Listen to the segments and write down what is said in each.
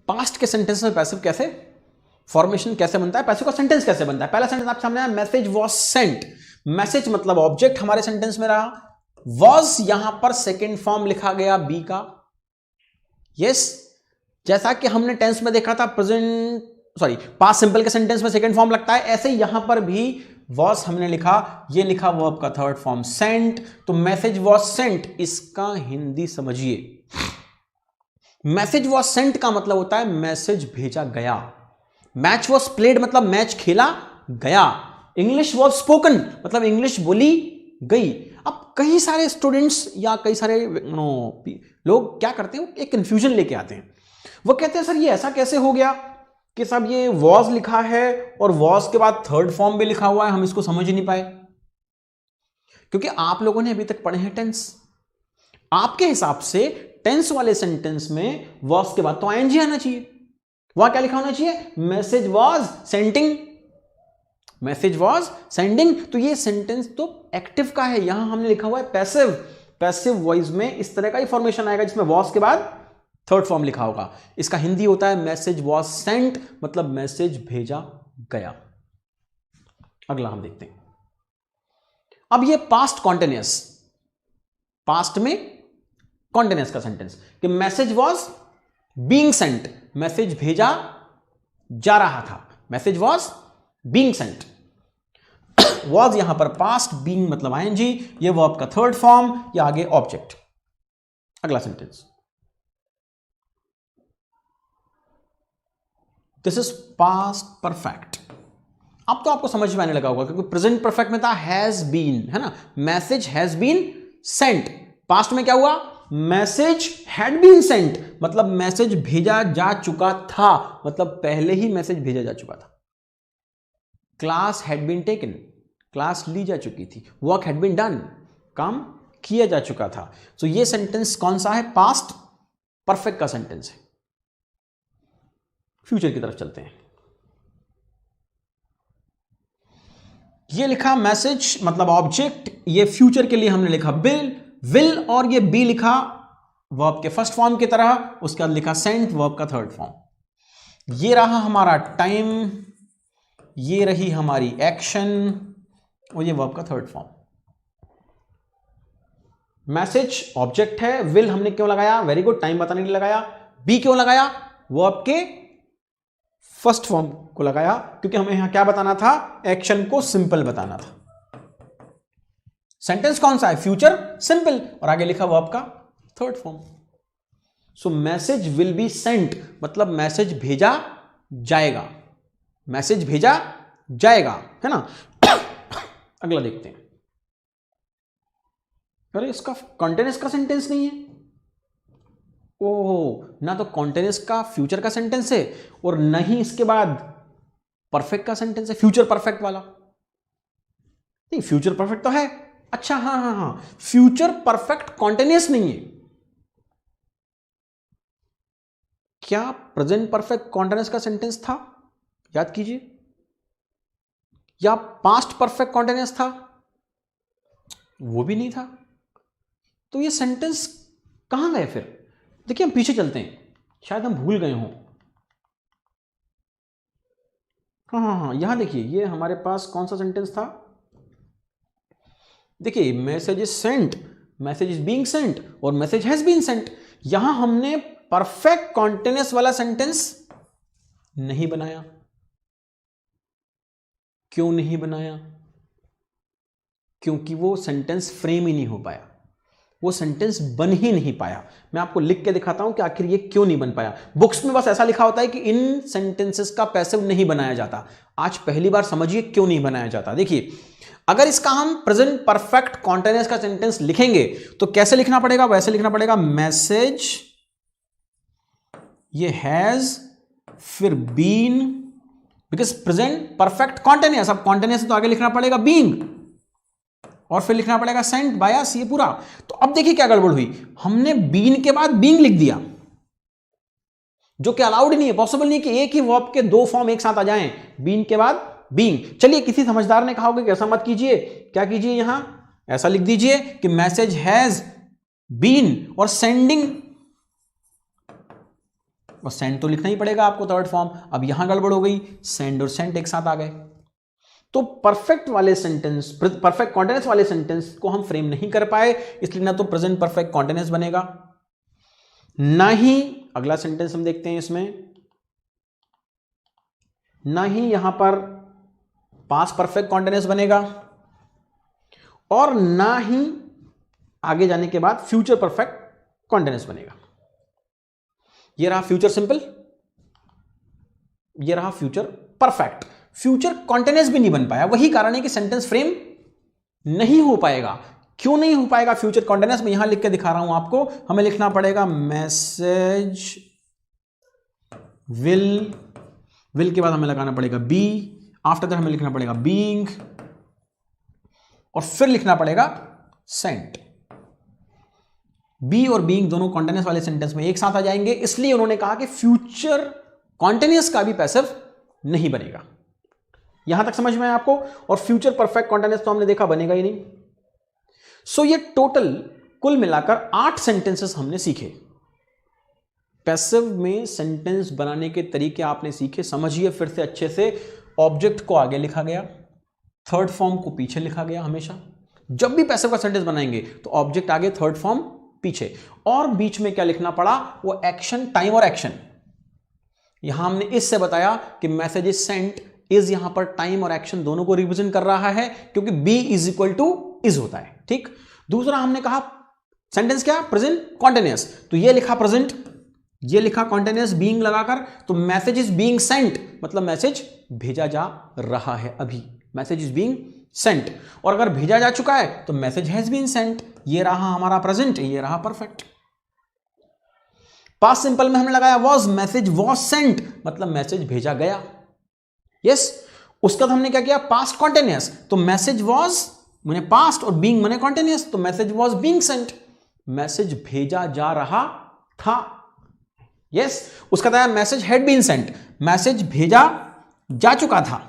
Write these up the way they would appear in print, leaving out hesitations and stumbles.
Past के sentence में passive कैसे फॉर्मेशन कैसे बनता है, पैसिव का सेंटेंस कैसे बनता है। पहला सेंटेंस आपके सामने है, मैसेज वॉज सेंट। मैसेज मतलब ऑब्जेक्ट हमारे सेंटेंस में रहा, वॉज यहां पर सेकेंड फॉर्म लिखा गया बी का। यस, जैसा कि हमने टेंस में देखा था पास्ट सिंपल के सेंटेंस में सेकेंड फॉर्म लगता है, ऐसे यहां पर भी वॉज हमने लिखा, ये लिखा वर्ब का थर्ड फॉर्म सेंट। तो मैसेज वॉज सेंट, इसका हिंदी समझिए। मैसेज वॉज सेंट का मतलब होता है मैसेज भेजा गया। मैच वॉज प्लेड मतलब मैच खेला गया। इंग्लिश वॉज स्पोकन मतलब इंग्लिश बोली गई। अब कई सारे स्टूडेंट्स या कई सारे लोग क्या करते हैं, एक कंफ्यूजन लेके आते हैं। वो कहते हैं सर ये ऐसा कैसे हो गया कि साहब ये वॉज लिखा है और वॉज के बाद थर्ड फॉर्म भी लिखा हुआ है, हम इसको समझ ही नहीं पाए। क्योंकि आप लोगों ने अभी तक पढ़े हैं टेंस। आपके हिसाब से टेंस वाले सेंटेंस में वॉज के बाद तो आईएनजी आना चाहिए। वहां क्या लिखा होना चाहिए, message was sending. Message was sending, तो ये सेंटेंस तो एक्टिव का है, यहां हमने लिखा हुआ है पैसिव। पैसिव वॉइस में इस तरह का ही फॉर्मेशन आएगा जिसमें वॉज के बाद थर्ड फॉर्म लिखा होगा। इसका हिंदी होता है मैसेज वॉज सेंट मतलब मैसेज भेजा गया। अगला हम देखते हैं। अब ये पास्ट कॉन्टिन्यूअस, पास्ट में कॉन्टिन्यूअस का सेंटेंस कि message was being sent, message भेजा जा रहा था। Message was being Saint, was यहां पर पास्ट, बीइंग मतलब आईएनजी, ये वर्ब का थर्ड फॉर्म, या आगे ऑब्जेक्ट। अगला sentence, this is past perfect. अब तो आपको समझ में आने लगा होगा क्योंकि प्रेजेंट परफेक्ट में था हैज बीन, है ना। Message has been sent, past में क्या हुआ, मैसेज हैड बीन सेंट मतलब मैसेज भेजा जा चुका था, मतलब पहले ही मैसेज भेजा जा चुका था। Class had been taken, class ली जा चुकी थी। वर्क हैड बीन डन, काम किया जा चुका था। तो ये सेंटेंस कौन सा है, पास्ट परफेक्ट का सेंटेंस है। फ्यूचर की तरफ चलते हैं। ये लिखा मैसेज मतलब ऑब्जेक्ट, ये फ्यूचर के लिए हमने लिखा विल और ये बी लिखा वर्ब के फर्स्ट फॉर्म की तरह, उसके बाद लिखा सेंट वर्ब का थर्ड फॉर्म। ये रहा हमारा टाइम, ये रही हमारी एक्शन और ये वर्ब का थर्ड फॉर्म। मैसेज ऑब्जेक्ट है, विल हमने क्यों लगाया, वेरी गुड, टाइम बताने के लिए लगाया। बी क्यों लगाया, वर्ब के फर्स्ट फॉर्म को लगाया क्योंकि हमें यहां क्या बताना था, एक्शन को सिंपल बताना था। सेंटेंस कौन सा है, फ्यूचर सिंपल, और आगे लिखा वर्ब का third form. So message will be Saint मतलब मैसेज भेजा जाएगा, मैसेज भेजा जाएगा, है ना। अगला देखते हैं। अरे इसका कॉन्टिन्यूअस का सेंटेंस नहीं है। ओह, ना तो कॉन्टिन्यूअस का फ्यूचर का सेंटेंस है और न ही इसके बाद परफेक्ट का सेंटेंस है, फ्यूचर परफेक्ट वाला। नहीं, फ्यूचर परफेक्ट तो है। अच्छा, हाँ, फ्यूचर परफेक्ट कॉन्टिन्यूअस नहीं है। क्या प्रेजेंट परफेक्ट कॉन्टिन्यूअस का सेंटेंस था, याद कीजिए, या पास्ट परफेक्ट कॉन्टिन्यूअस था, वो भी नहीं था। तो ये सेंटेंस कहां गए फिर। देखिए हम पीछे चलते हैं, शायद हम भूल गए हों। हाँ, यहां देखिए, ये हमारे पास कौन सा सेंटेंस था, देखिए message is sent, message is being sent और मैसेज हैज बीन सेंट। यहां हमने परफेक्ट कॉन्टिन्यूअस वाला सेंटेंस नहीं बनाया। क्यों नहीं बनाया, क्योंकि वो सेंटेंस फ्रेम ही नहीं हो पाया, वो सेंटेंस बन ही नहीं पाया। मैं आपको लिख के दिखाता हूं कि आखिर ये क्यों नहीं बन पाया। बुक्स में बस ऐसा लिखा होता है कि इन सेंटेंसेस का पैसिव नहीं बनाया जाता। आज पहली बार समझिए क्यों नहीं बनाया जाता। देखिए, अगर इसका हम प्रेजेंट परफेक्ट कॉन्टिन्यूअस का सेंटेंस लिखेंगे तो कैसे लिखना पड़ेगा, वैसे लिखना पड़ेगा, मैसेज ये हैज फिर been, because present perfect continuous, अब कॉन्टिन्यूअस तो आगे लिखना पड़ेगा बीइंग और फिर लिखना पड़ेगा सेंट बायस, ये पूरा। तो अब देखिए क्या गड़बड़ हुई, हमने बीन के बाद बीइंग लिख दिया, जो कि अलाउड नहीं है, पॉसिबल नहीं कि एक ही वर्ब के दो फॉर्म एक साथ आ जाएं, बीन के बाद बीइंग। चलिए किसी समझदार ने कहा होगा कि ऐसा मत कीजिए, क्या कीजिए, यहां ऐसा लिख दीजिए कि मैसेज हैज बीन और सेंडिंग और सेंट तो लिखना ही पड़ेगा आपको थर्ड फॉर्म। अब यहां गड़बड़ हो गई, सेंड और सेंट एक साथ आ गए, तो परफेक्ट वाले सेंटेंस, परफेक्ट कॉन्टिन्यूअस वाले सेंटेंस को हम फ्रेम नहीं कर पाए, इसलिए ना तो प्रेजेंट परफेक्ट कॉन्टिन्यूअस बनेगा, ना ही अगला सेंटेंस हम देखते हैं इसमें, ना ही यहां पर पास्ट परफेक्ट कॉन्टिन्यूअस बनेगा, और ना ही आगे जाने के बाद फ्यूचर परफेक्ट कॉन्टिन्यूअस बनेगा। ये रहा फ्यूचर सिंपल, ये रहा फ्यूचर परफेक्ट। फ्यूचर कॉन्टिन्यूअस भी नहीं बन पाया, वही कारण है कि सेंटेंस फ्रेम नहीं हो पाएगा। क्यों नहीं हो पाएगा फ्यूचर कॉन्टिन्यूअस? मैं यहां लिख के दिखा रहा हूं आपको। हमें लिखना पड़ेगा मैसेज विल के बाद हमें लगाना पड़ेगा बी, आफ्टर दैट हमें लिखना पड़ेगा बीइंग, और फिर लिखना पड़ेगा सेंट। बी और बीइंग दोनों कॉन्टिन्यूअस वाले सेंटेंस में एक साथ आ जाएंगे, इसलिए उन्होंने कहा कि फ्यूचर कॉन्टिन्यूअस का भी पैसिव नहीं बनेगा। यहां तक समझ में आया आपको? और फ्यूचर परफेक्ट कॉन्टिन्यूअस तो हमने देखा बनेगा ही नहीं। सो ये टोटल कुल मिलाकर 8 सेंटेंसेस हमने सीखे। पैसिव में सेंटेंस बनाने के तरीके आपने सीखे, समझिए फिर से अच्छे से। ऑब्जेक्ट को आगे लिखा गया, थर्ड फॉर्म को पीछे लिखा गया। हमेशा जब भी पैसिव का सेंटेंस बनाएंगे तो ऑब्जेक्ट आगे, थर्ड फॉर्म पीछे, और बीच में क्या लिखना पड़ा? वो एक्शन, टाइम और एक्शन। यहां हमने इससे बताया कि मैसेज इज सेंट इज यहां पर टाइम और एक्शन दोनों को रिप्रेजेंट कर रहा है, क्योंकि be is equal to is होता है। ठीक। दूसरा हमने कहा सेंटेंस क्या? प्रेजेंट कॉन्टिन्यूअस, तो ये लिखा प्रेजेंट, ये लिखा कॉन्टिन्यूअस बीइंग लगाकर, तो मैसेज इज बीइंग सेंट, मतलब मैसेज भेजा जा रहा है अभी, मैसेज इज बीइंग सेंट। और अगर भेजा जा चुका है तो मैसेज हैज बीन सेंट। ये रहा हमारा प्रेजेंट, ये रहा परफेक्ट। पास्ट सिंपल में हमने लगाया वॉज, मैसेज वॉज सेंट, मतलब मैसेज भेजा गया। यस। उसका तो हमने क्या किया? पास्ट कॉन्टिन्यूअस, तो मैसेज वॉज मैंने पास्ट और बीइंग मैंने कॉन्टिन्यूअस, तो message was being sent, message भेजा जा रहा था। यस। उसका था message had been sent, message भेजा जा चुका था।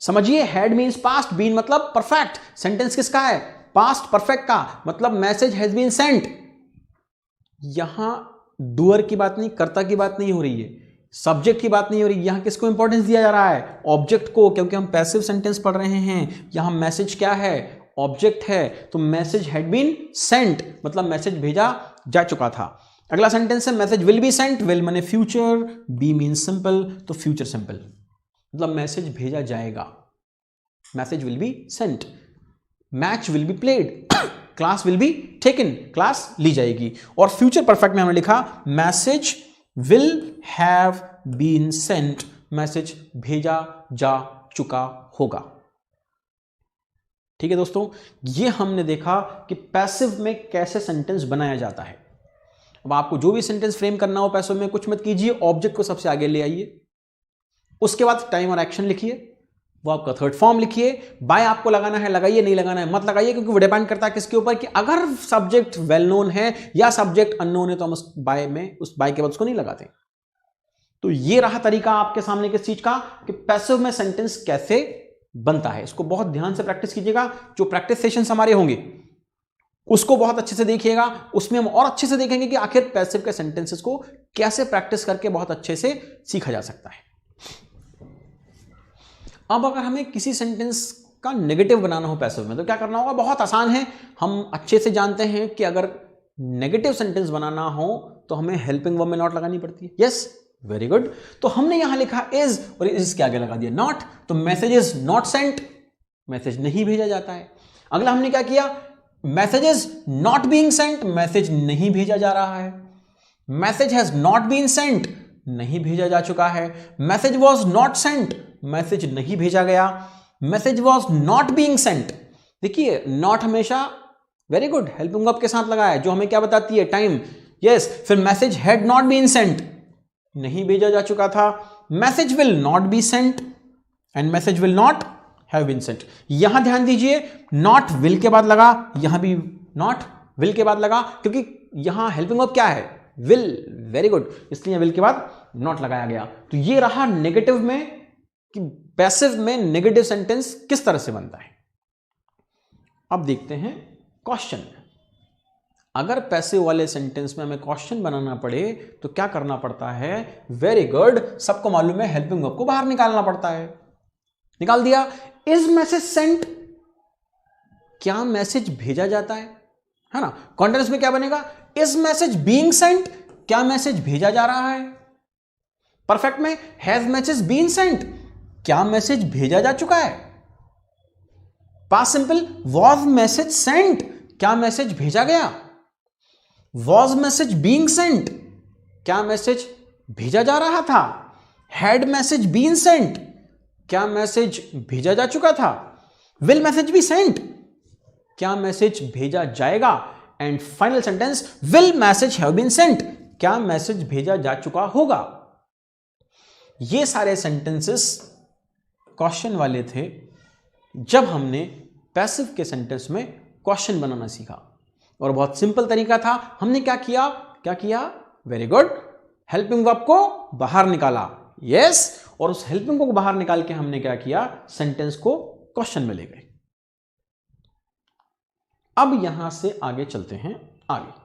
समझिए, हैड मीन्स पास्ट, बीन मतलब परफेक्ट। सेंटेंस किसका है? पास्ट परफेक्ट का, मतलब मैसेज हैज बीन सेंट। यहां डूअर की बात नहीं, कर्ता की बात नहीं हो रही है, सब्जेक्ट की बात नहीं हो रही। यहां किसको इंपॉर्टेंस दिया जा रहा है? ऑब्जेक्ट को, क्योंकि हम पैसिव सेंटेंस पढ़ रहे हैं। यहां मैसेज क्या है? ऑब्जेक्ट है, तो मैसेज हैड बीन सेंट, मतलब मैसेज भेजा जा चुका था। अगला सेंटेंस है message will be sent, will माने फ्यूचर, बी मीन्स सिंपल, तो फ्यूचर सिंपल, मतलब मैसेज भेजा जाएगा, message will be sent. Match will be played, class will be taken, class ली जाएगी। और फ्यूचर परफेक्ट में हमने लिखा message will have been sent, message भेजा जा चुका होगा। ठीक है दोस्तों, ये हमने देखा कि पैसिव में कैसे सेंटेंस बनाया जाता है। अब आपको जो भी सेंटेंस फ्रेम करना हो पैसिव में, कुछ मत कीजिए, ऑब्जेक्ट को सबसे आगे ले आइए, उसके बाद टाइम और एक्शन लिखिए, वो आपका थर्ड फॉर्म लिखिए। बाय आपको लगाना है लगाइए, नहीं लगाना है मत लगाइए, क्योंकि वो डिपेंड करता है किसके ऊपर, कि अगर सब्जेक्ट वेल नोन है या सब्जेक्ट अननोन है तो हम उस बाय में, उस बाय के बाद उसको नहीं लगाते। तो ये रहा तरीका आपके सामने किस चीज का, कि पैसिव में सेंटेंस कैसे बनता है। इसको बहुत ध्यान से प्रैक्टिस कीजिएगा। जो प्रैक्टिस सेशंस हमारे होंगे उसको बहुत अच्छे से देखिएगा, उसमें हम और अच्छे से देखेंगे कि आखिर पैसिव के सेंटेंसेस को कैसे प्रैक्टिस करके बहुत अच्छे से सीखा जा सकता है। अब अगर हमें किसी सेंटेंस का नेगेटिव बनाना हो पैसिव में तो क्या करना होगा? बहुत आसान है। हम अच्छे से जानते हैं कि अगर नेगेटिव सेंटेंस बनाना हो तो हमें हेल्पिंग वर्ब में नॉट लगानी पड़ती है। Yes, very good. तो हमने यहां लिखा इज और इज के आगे लगा दिया नॉट, तो message is not sent, message नहीं भेजा जाता है। अगला हमने क्या किया? Message is not being sent, message नहीं भेजा जा रहा है। Message has not been sent, नहीं भेजा जा चुका है। Message was not sent, message नहीं भेजा गया। Message was not being sent, देखिए नॉट हमेशा वेरी गुड हेल्पिंग वर्ब के साथ लगा है, जो हमें क्या बताती है? टाइम। यस। फिर message had not been sent, नहीं भेजा जा चुका था। Message will not be sent and message will not have been sent. यहां ध्यान दीजिए, नॉट विल के बाद लगा, यहां भी नॉट विल के बाद लगा, क्योंकि यहां हेल्पिंग वर्ब क्या है? विल। वेरी गुड, इसलिए विल के बाद नॉट लगाया गया। तो ये रहा नेगेटिव में कि पैसिव में नेगेटिव सेंटेंस किस तरह से बनता है। अब देखते हैं क्वेश्चन। अगर पैसिव वाले सेंटेंस में हमें क्वेश्चन बनाना पड़े तो क्या करना पड़ता है? वेरी गुड, सबको मालूम है, हेल्पिंग वर्ब को बाहर निकालना पड़ता है। निकाल दिया। इज मैसेज सेंट, क्या मैसेज भेजा जाता है ना? कॉन्टेंस में क्या बनेगा? इज मैसेज बीइंग सेंट, क्या मैसेज भेजा जा रहा है? परफेक्ट में हैज मैसेज बीन सेंट, क्या मैसेज भेजा जा चुका है? Past simple was message sent, क्या मैसेज भेजा गया? वॉज मैसेज बीइंग सेंट, क्या मैसेज भेजा जा रहा था? हैड मैसेज बीन सेंट, क्या मैसेज भेजा जा चुका था? विल मैसेज बी सेंट, क्या मैसेज भेजा जाएगा? And final sentence will message have been sent, क्या मैसेज भेजा जा चुका होगा? ये सारे सेंटेंसेस क्वेश्चन वाले थे जब हमने पैसिव के सेंटेंस में क्वेश्चन बनाना सीखा, और बहुत सिंपल तरीका था। हमने क्या किया? वेरी गुड, हेल्पिंग वर्ब को बाहर निकाला। यस, और उस हेल्पिंग को बाहर निकाल के हमने क्या किया? सेंटेंस को क्वेश्चन में ले गए। अब यहां से आगे चलते हैं आगे।